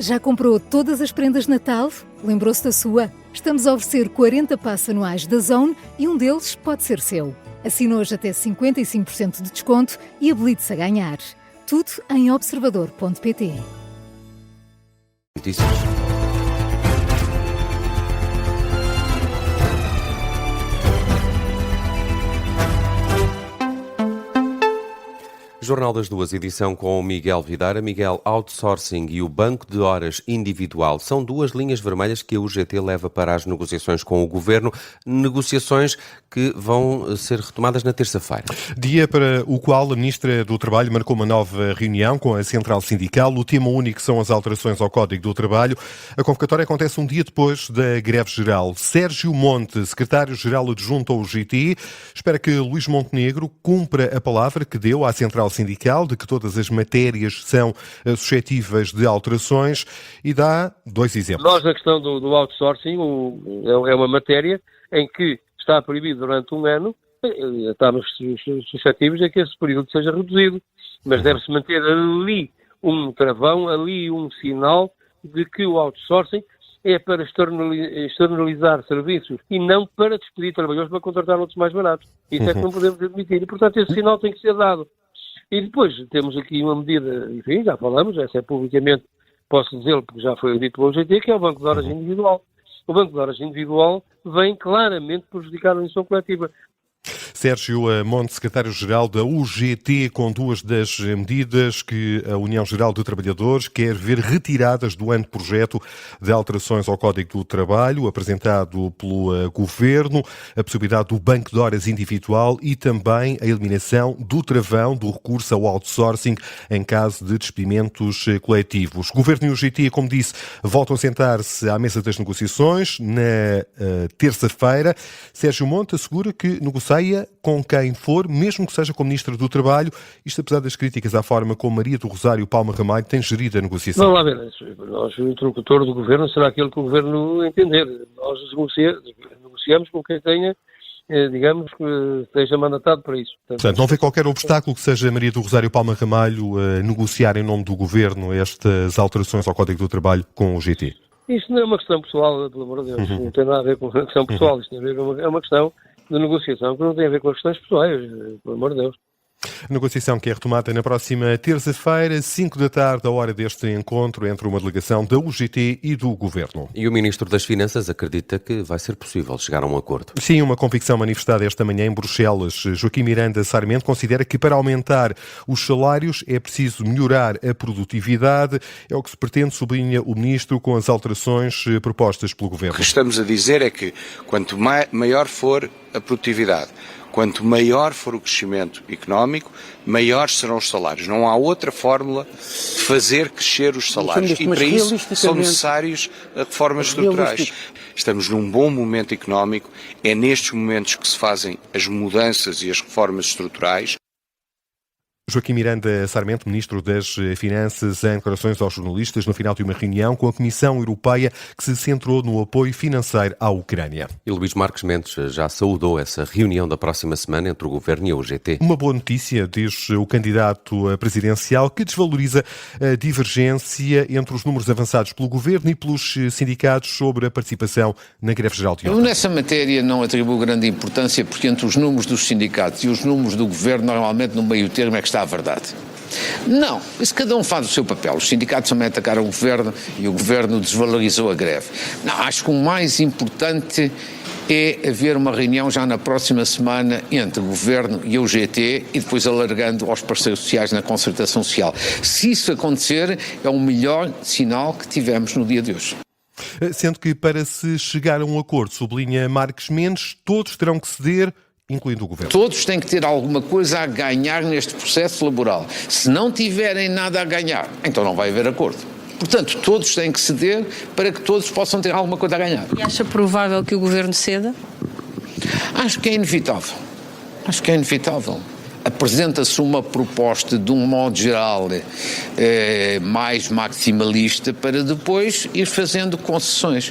Já comprou todas as prendas de Natal? Lembrou-se da sua? Estamos a oferecer 40 passes anuais da Zone e um deles pode ser seu. Assine hoje até 55% de desconto e habilite-se a ganhar. Tudo em observador.pt. Notícias. Jornal das Duas, edição com o Miguel Vidara. Miguel, outsourcing e o banco de horas individual são duas linhas vermelhas que a UGT leva para as negociações com o Governo, negociações que vão ser retomadas na terça-feira. Dia para o qual a Ministra do Trabalho marcou uma nova reunião com a Central Sindical. O tema único são as alterações ao Código do Trabalho. A convocatória acontece um dia depois da greve geral. Sérgio Monte, secretário-geral adjunto ao UGT, espera que Luís Montenegro cumpra a palavra que deu à Central Sindical de que todas as matérias são suscetíveis de alterações e dá dois exemplos. Nós, a questão do outsourcing é uma matéria em que está proibido durante um ano, estamos suscetíveis a que esse período seja reduzido, mas deve-se manter ali um travão, ali um sinal de que o outsourcing é para externalizar serviços e não para despedir trabalhadores para contratar outros mais baratos. Isso é que não podemos admitir e, portanto, esse sinal tem que ser dado. E depois temos aqui uma medida, enfim, já falamos, essa é publicamente, posso dizê-lo porque já foi dito pelo UGT, que é o Banco de Horas Individual. O Banco de Horas Individual vem claramente prejudicar a união coletiva. Sérgio Monte, secretário-geral da UGT, com duas das medidas que a União Geral de Trabalhadores quer ver retiradas do anteprojeto de alterações ao Código do Trabalho, apresentado pelo Governo, a possibilidade do banco de horas individual e também a eliminação do travão do recurso ao outsourcing em caso de despedimentos coletivos. Governo e UGT, como disse, voltam a sentar-se à mesa das negociações na terça-feira. Sérgio Monte assegura que negocia com quem for, mesmo que seja com o Ministro do Trabalho, isto apesar das críticas à forma como Maria do Rosário Palma Ramalho tem gerido a negociação. Vamos lá ver, nós, o interlocutor do Governo será aquele que o Governo entender. Nós negociamos com quem tenha, digamos, que esteja mandatado para isso. Portanto, não vê qualquer obstáculo que seja Maria do Rosário Palma Ramalho negociar em nome do Governo estas alterações ao Código do Trabalho com o GT? Isto não é uma questão pessoal, pelo amor de Deus, não tem nada a ver com uma questão pessoal, isto tem a ver com é uma questão de negociação que não tem a ver com as questões pessoais, pelo amor de Deus. Negociação que é retomada na próxima terça-feira, 5 da tarde, a hora deste encontro entre uma delegação da UGT e do Governo. E o Ministro das Finanças acredita que vai ser possível chegar a um acordo. Sim, uma convicção manifestada esta manhã em Bruxelas. Joaquim Miranda Sarmento considera que para aumentar os salários é preciso melhorar a produtividade. É o que se pretende, sublinha o Ministro, com as alterações propostas pelo Governo. O que estamos a dizer é que quanto maior for a produtividade, quanto maior for o crescimento económico, maiores serão os salários. Não há outra fórmula de fazer crescer os salários. E para isso são necessárias reformas estruturais. Estamos num bom momento económico, é nestes momentos que se fazem as mudanças e as reformas estruturais. Joaquim Miranda Sarmento, Ministro das Finanças, em declarações aos jornalistas no final de uma reunião com a Comissão Europeia que se centrou no apoio financeiro à Ucrânia. E Luís Marques Mendes já saudou essa reunião da próxima semana entre o Governo e a UGT. Uma boa notícia, diz o candidato presidencial, que desvaloriza a divergência entre os números avançados pelo Governo e pelos sindicatos sobre a participação na greve geral de ontem. Eu nessa matéria não atribuo grande importância porque entre os números dos sindicatos e os números do Governo, normalmente no meio termo é que está a verdade. Não, isso cada um faz o seu papel. Os sindicatos também atacaram o Governo e o Governo desvalorizou a greve. Não, acho que o mais importante é haver uma reunião já na próxima semana entre o Governo e a UGT e depois alargando aos parceiros sociais na concertação social. Se isso acontecer, é o melhor sinal que tivemos no dia de hoje. Sendo que para se chegar a um acordo, sublinha Marques Mendes, todos terão que ceder, incluindo o Governo. Todos têm que ter alguma coisa a ganhar neste processo laboral. Se não tiverem nada a ganhar, então não vai haver acordo. Portanto, todos têm que ceder para que todos possam ter alguma coisa a ganhar. E acha provável que o Governo ceda? Acho que é inevitável. Apresenta-se uma proposta, de um modo geral, mais maximalista para depois ir fazendo concessões.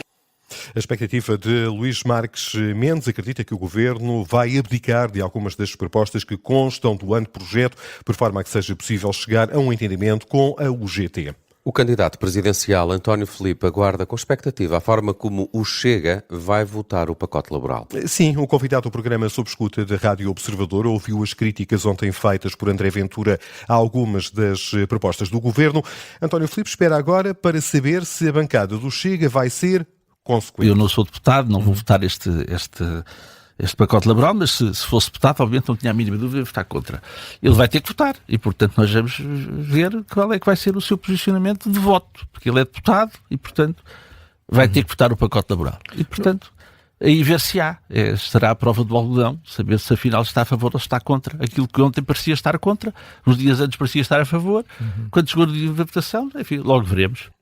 A expectativa de Luís Marques Mendes acredita que o Governo vai abdicar de algumas das propostas que constam do anteprojeto, por forma a que seja possível chegar a um entendimento com a UGT. O candidato presidencial António Filipe aguarda com expectativa a forma como o Chega vai votar o pacote laboral. Sim, o convidado do programa Sob Escuta da Rádio Observador ouviu as críticas ontem feitas por André Ventura a algumas das propostas do governo. António Filipe espera agora para saber se a bancada do Chega vai ser consequente. Eu não sou deputado, não vou votar este pacote laboral, mas se fosse deputado, obviamente não tinha a mínima dúvida de votar contra. Ele vai ter que votar e, portanto, nós vamos ver qual é que vai ser o seu posicionamento de voto, porque ele é deputado e, portanto, vai ter que votar o pacote laboral. E, portanto, aí ver-se-á. Estará a prova do algodão, saber se afinal está a favor ou está contra. Aquilo que ontem parecia estar contra, uns dias antes parecia estar a favor. Quando chegou o dia da votação, enfim, logo veremos.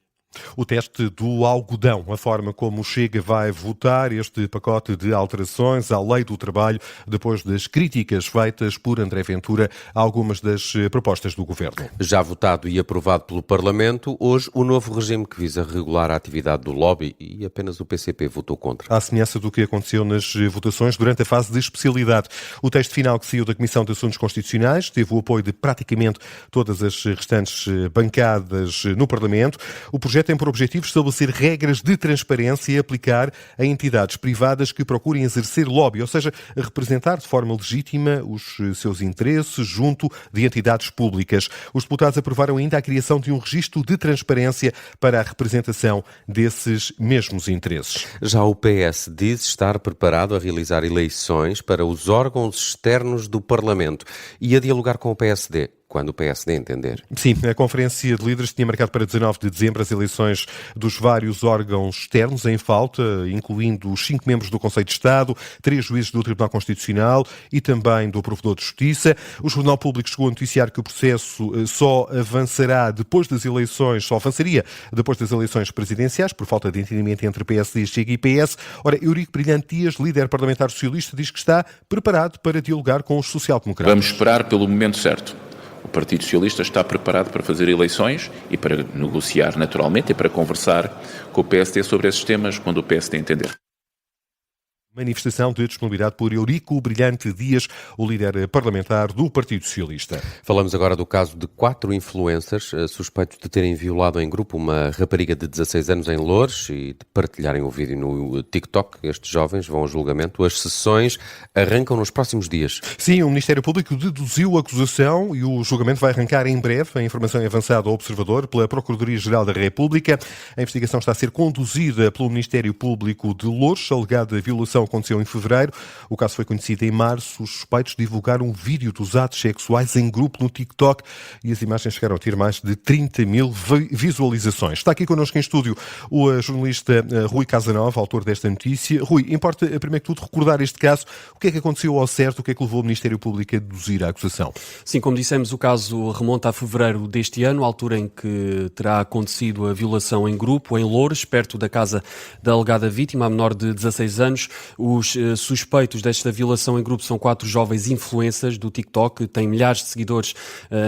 O teste do algodão, a forma como o Chega vai votar este pacote de alterações à Lei do Trabalho, depois das críticas feitas por André Ventura a algumas das propostas do Governo. Já votado e aprovado pelo Parlamento, hoje o novo regime que visa regular a atividade do lobby, e apenas o PCP votou contra. À semelhança do que aconteceu nas votações durante a fase de especialidade. O texto final que saiu da Comissão de Assuntos Constitucionais teve o apoio de praticamente todas as restantes bancadas no Parlamento. O projeto tem por objetivo estabelecer regras de transparência e aplicar a entidades privadas que procurem exercer lobby, ou seja, representar de forma legítima os seus interesses junto de entidades públicas. Os deputados aprovaram ainda a criação de um registro de transparência para a representação desses mesmos interesses. Já o PS diz estar preparado a realizar eleições para os órgãos externos do Parlamento e a dialogar com o PSD. Quando o PSD entender. Sim, a Conferência de Líderes tinha marcado para 19 de dezembro as eleições dos vários órgãos externos em falta, incluindo os 5 membros do Conselho de Estado, 3 juízes do Tribunal Constitucional e também do Provedor de Justiça. O Jornal Público chegou a noticiar que o processo só avançaria depois das eleições presidenciais, por falta de entendimento entre PSD, Chega e PS. Ora, Eurico Brilhante Dias, líder parlamentar socialista, diz que está preparado para dialogar com os social-democratas. Vamos esperar pelo momento certo. O Partido Socialista está preparado para fazer eleições e para negociar naturalmente e para conversar com o PSD sobre esses temas quando o PSD entender. Manifestação de disponibilidade por Eurico Brilhante Dias, o líder parlamentar do Partido Socialista. Falamos agora do caso de 4 influencers suspeitos de terem violado em grupo uma rapariga de 16 anos em Loures e de partilharem o vídeo no TikTok. Estes jovens vão ao julgamento. As sessões arrancam nos próximos dias. Sim, o Ministério Público deduziu a acusação e o julgamento vai arrancar em breve. A informação é avançada ao Observador pela Procuradoria-Geral da República. A investigação está a ser conduzida pelo Ministério Público de Loures. A alegada violação aconteceu em fevereiro. O caso foi conhecido em março. Os suspeitos divulgaram um vídeo dos atos sexuais em grupo no TikTok e as imagens chegaram a ter mais de 30 mil visualizações. Está aqui connosco em estúdio o jornalista Rui Casanova, autor desta notícia. Rui, importa primeiro que tudo recordar este caso. O que é que aconteceu ao certo? O que é que levou o Ministério Público a deduzir a acusação? Sim, como dissemos, o caso remonta a fevereiro deste ano, altura em que terá acontecido a violação em grupo, em Loures, perto da casa da alegada vítima, a menor de 16 anos. Os suspeitos desta violação em grupo são 4 jovens influencers do TikTok, que têm milhares de seguidores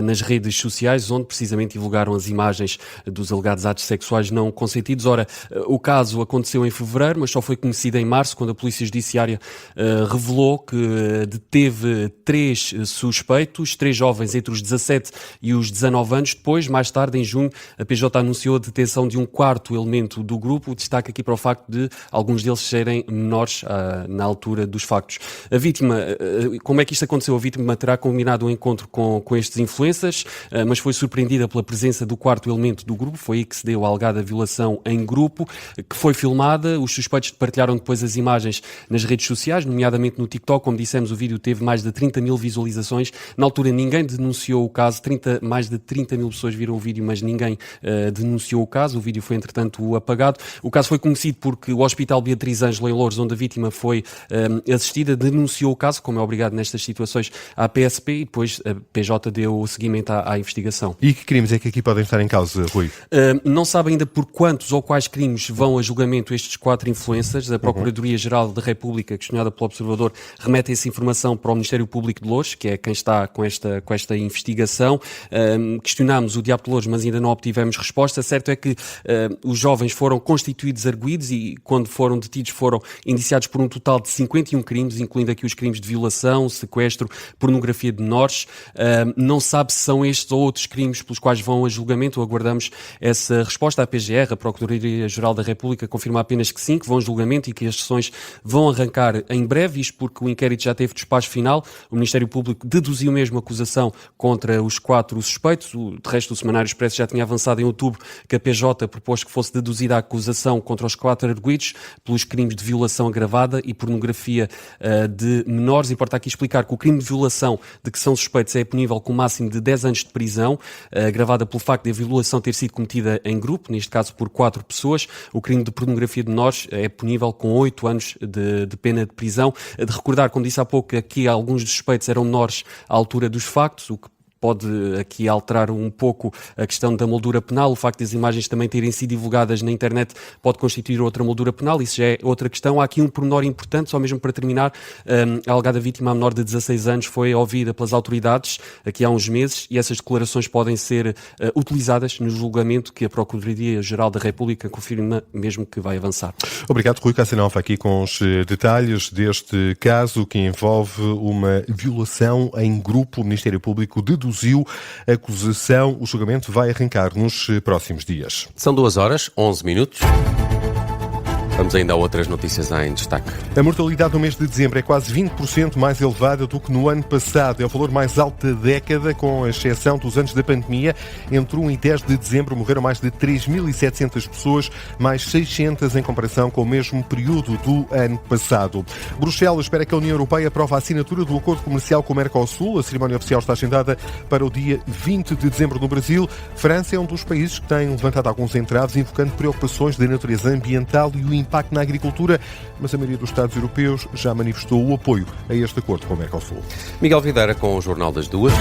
nas redes sociais, onde precisamente divulgaram as imagens dos alegados atos sexuais não consentidos. Ora, o caso aconteceu em fevereiro, mas só foi conhecido em março, quando a Polícia Judiciária revelou que deteve 3 suspeitos, 3 jovens entre os 17 e os 19 anos. Depois, mais tarde, em junho, a PJ anunciou a detenção de um 4º elemento do grupo. O destaque aqui para o facto de alguns deles serem menores na altura dos factos. A vítima, como é que isto aconteceu? A vítima terá combinado um encontro com estes influencers, mas foi surpreendida pela presença do 4º elemento do grupo. Foi aí que se deu a alegada violação em grupo, que foi filmada. Os suspeitos partilharam depois as imagens nas redes sociais, nomeadamente no TikTok. Como dissemos, o vídeo teve mais de 30 mil visualizações. Na altura ninguém denunciou o caso. Mais de 30 mil pessoas viram o vídeo, mas ninguém denunciou o caso. O vídeo foi, entretanto, apagado. O caso foi conhecido porque o Hospital Beatriz Ângela em Loures, onde a vítima foi assistida, denunciou o caso, como é obrigado nestas situações, à PSP, e depois a PJ deu seguimento à investigação. E que crimes é que aqui podem estar em causa, Rui? Não sabe ainda por quantos ou quais crimes vão a julgamento estes 4 influencers. A Procuradoria-Geral da República, questionada pelo Observador, remete essa informação para o Ministério Público de Loures, que é quem está com esta investigação. Questionámos o Diabo de Loures, mas ainda não obtivemos resposta. Certo é que os jovens foram constituídos arguidos e, quando foram detidos, foram indiciados investigados por um total de 51 crimes, incluindo aqui os crimes de violação, sequestro, pornografia de menores. Não sabe se são estes ou outros crimes pelos quais vão a julgamento. Aguardamos essa resposta. A PGR, a Procuradoria-Geral da República, confirma apenas que sim, que vão a julgamento e que as sessões vão arrancar em breve, isto porque o inquérito já teve despacho final. O Ministério Público deduziu mesmo a acusação contra os 4 suspeitos. De resto, o Semanário Expresso já tinha avançado em outubro que a PJ propôs que fosse deduzida a acusação contra os 4 arguidos pelos crimes de violação agravada e pornografia de menores. Importa aqui explicar que o crime de violação de que são suspeitos é punível com o máximo de 10 anos de prisão, agravada pelo facto de a violação ter sido cometida em grupo, neste caso por 4 pessoas. O crime de pornografia de menores é punível com 8 anos de pena de prisão. De recordar, como disse há pouco, que aqui alguns dos suspeitos eram menores à altura dos factos, o que pode aqui alterar um pouco a questão da moldura penal. O facto das imagens também terem sido divulgadas na internet pode constituir outra moldura penal, isso já é outra questão. Há aqui um pormenor importante, só mesmo para terminar. A alegada vítima, a menor de 16 anos, foi ouvida pelas autoridades aqui há uns meses e essas declarações podem ser utilizadas no julgamento que a Procuradoria-Geral da República confirma mesmo que vai avançar. Obrigado, Rui Cassinalva, aqui com os detalhes deste caso que envolve uma violação em grupo. O Ministério Público deduziu a acusação. O julgamento vai arrancar nos próximos dias. São 2h11. Vamos ainda a outras notícias em destaque. A mortalidade no mês de dezembro é quase 20% mais elevada do que no ano passado. É o valor mais alto da década, com exceção dos anos da pandemia. Entre 1 e 10 de dezembro morreram mais de 3.700 pessoas, mais 600 em comparação com o mesmo período do ano passado. Bruxelas espera que a União Europeia aprove a assinatura do acordo comercial com o Mercosul. A cerimónia oficial está agendada para o dia 20 de dezembro no Brasil. França é um dos países que tem levantado alguns entraves, invocando preocupações da natureza ambiental e o impacto na agricultura, mas a maioria dos Estados europeus já manifestou o apoio a este acordo com o Mercosul. Miguel Videira com o Jornal das 2.